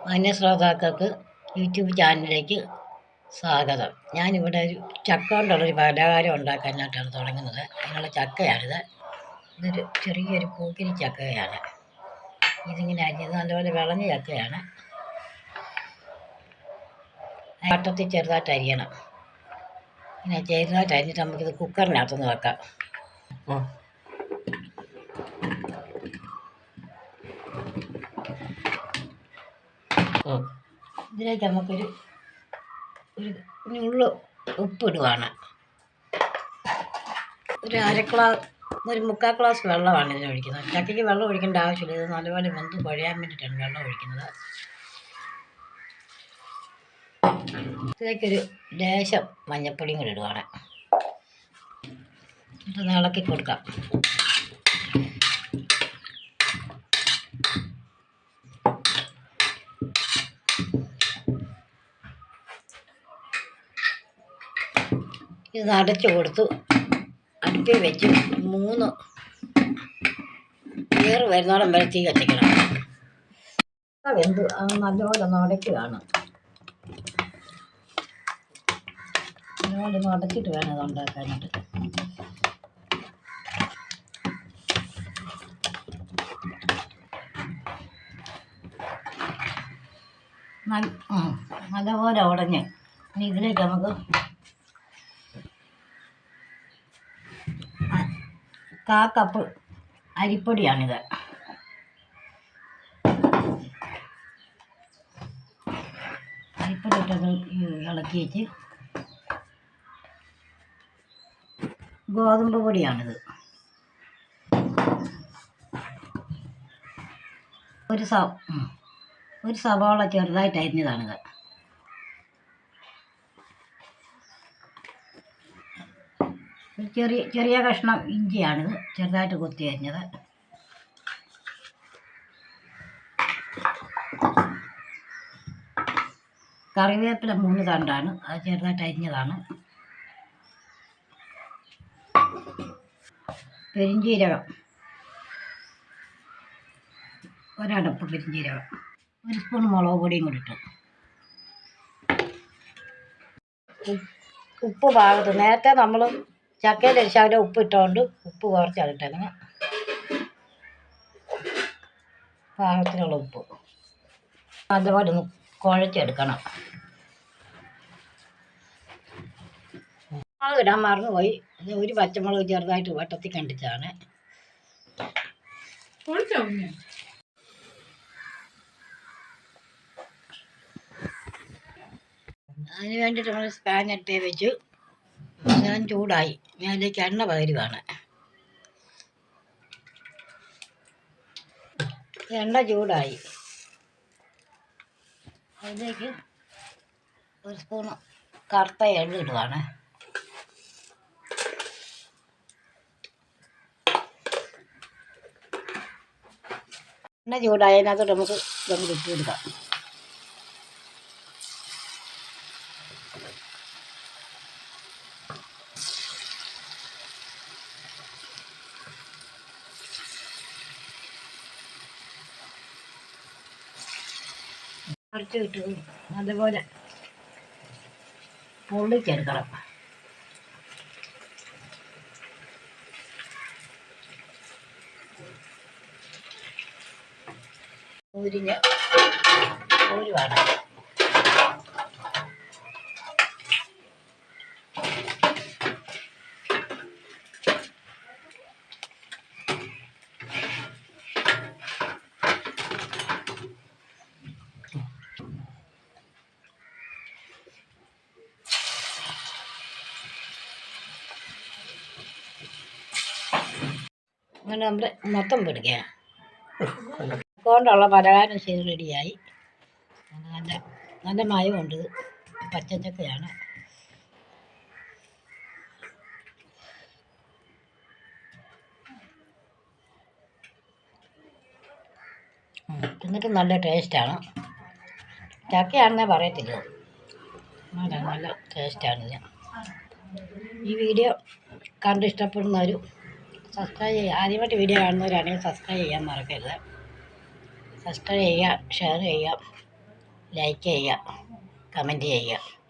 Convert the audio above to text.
മാന്യശ്രോതാക്കൾക്ക് YouTube ചാനലിലേക്ക് സ്വാഗതം. ഞാനിവിടെ ഒരു ചക്ക കൊണ്ടുള്ളൊരു പലഹാരം ഉണ്ടാക്കാനായിട്ടാണ് തുടങ്ങുന്നത്. അതിനുള്ള ചക്കയാണിത്. ഇതൊരു ചെറിയൊരു പൂക്കിരി ചക്കയാണ്. ഇതിങ്ങനെ അരിഞ്ഞത് നല്ലപോലെ വിളഞ്ഞ ചക്കയാണ്. വട്ടത്തിൽ ചെറുതായിട്ട് അരിയണം. ഇങ്ങനെ ചെറുതായിട്ട് അരിഞ്ഞിട്ട് നമുക്കിത് കുക്കറിനകത്തൊന്ന് വെക്കാം. ഇതിലേക്ക് നമുക്കൊരു നുള്ളു ഉപ്പിടുവാണ്. ഒരു മുക്കാൽ ഗ്ലാസ് വെള്ളമാണ് ഇതിന് ഒഴിക്കുന്നത്. ചക്കയ്ക്ക് വെള്ളം ഒഴിക്കേണ്ട ആവശ്യമില്ല. ഇത് നല്ലപോലെ വെന്ത് കുഴയാൻ വേണ്ടിയിട്ടാണ് വെള്ളം ഒഴിക്കുന്നത്. ഇതിലേക്കൊരു ലേശം മഞ്ഞൾപ്പൊടിയും കൂടി ഇടുവാണ്. ഇത് ഇളക്കി കൊടുക്കാം. ഇത് അടച്ചു കൊടുത്തു അടുപ്പിൽ വെച്ച് 3 ഏറ് വരുന്നോളം വരെ തീ കത്തിക്കണം. വെന്ത് അത് നല്ലപോലെ ഒന്ന് ഉടയ്ക്കുകയാണ്. നല്ലപോലെ ഒന്ന് ഉടച്ചിട്ട് വേണം ഇത് ഉണ്ടാക്കാനായിട്ട്. നല്ലപോലെ ഉടഞ്ഞ് ഇനി ഇതിലേക്ക് നമുക്ക് 1/4 കപ്പ് അരിപ്പൊടിയാണിത്. അരിപ്പൊടി ഇട്ടത് ഇളക്കി വെച്ച് ഗോതമ്പ് പൊടിയാണിത്. ഒരു സവാള ചെറുതായിട്ട് അരിഞ്ഞതാണിത്. ചെറിയ കഷ്ണം ഇഞ്ചിയാണിത്, ചെറുതായിട്ട് കൊത്തി അരിഞ്ഞത്. കറിവേപ്പില 3 തണ്ടാണ്, അത് ചെറുതായിട്ട് അരിഞ്ഞതാണ്. പെരിഞ്ചീരകം 1 അടപ്പ് പെരിഞ്ചീരകം, 1 സ്പൂൺ മുളക് പൊടിയും കൂടി ഇട്ടു. ഉപ്പ് പാകത്ത് നേരത്തെ നമ്മൾ ചക്കയിൽ ശകലം ഉപ്പ് ഇട്ടുകൊണ്ട് ഉപ്പ് കുറച്ചാണ് ഇട്ടേക്കണം. പാകത്തിനുള്ള ഉപ്പ് നല്ലപോലെ ഒന്ന് കുഴച്ചെടുക്കണം. മുളക് ഇടാൻ മറന്നുപോയി. അത് 1 പച്ചമുളക് ചെറുതായിട്ട് വട്ടത്തിൽ കണ്ടിച്ചാണ്. അതിന് വേണ്ടിയിട്ട് നമ്മൾ സ്പാൻ ഇട്ടേ വെച്ചു. ഞാൻ ചൂടായി. ഞാൻ അതിലേക്ക് എണ്ണ പകരുവാണ്. എണ്ണ ചൂടായി. അതിലേക്ക് 1 സ്പൂൺ കറുത്ത എള്ള് ഇടുവാണ്. എണ്ണ ചൂടായതിനകത്തോട്ട് നമുക്ക് ഇതൊന്ന് ഇട്ട് കൊടുക്കാം. കുറച്ച് ഇട്ട് അതുപോലെ പൊള്ളിച്ചെടുക്കണം. ഊരിഞ്ഞ് ഊരുവാണ്. അങ്ങനെ നമ്മൾ മൊത്തം പിടിക്കുക. കൊണ്ടുള്ള പലഹാരം ചെയ്ത് റെഡിയായി. നല്ല മയമുണ്ട്. പച്ചച്ചക്കയാണ്. എന്നിട്ട് നല്ല ടേസ്റ്റാണ്. ചക്കയാണെന്നേ പറയത്തില്ല. നല്ല ടേസ്റ്റാണിത്. ഈ വീഡിയോ കണ്ട് ഇഷ്ടപ്പെടുന്നവർ സബ്സ്ക്രൈബ് ചെയ്യുക. ആദ്യമായിട്ട് വീഡിയോ കാണുന്നവരാണെങ്കിൽ സബ്സ്ക്രൈബ് ചെയ്യാൻ മറക്കരുത്. സബ്സ്ക്രൈബ് ചെയ്യുക, ഷെയർ ചെയ്യുക. ലൈക്ക് ചെയ്യുക, കമൻറ്റ് ചെയ്യുക.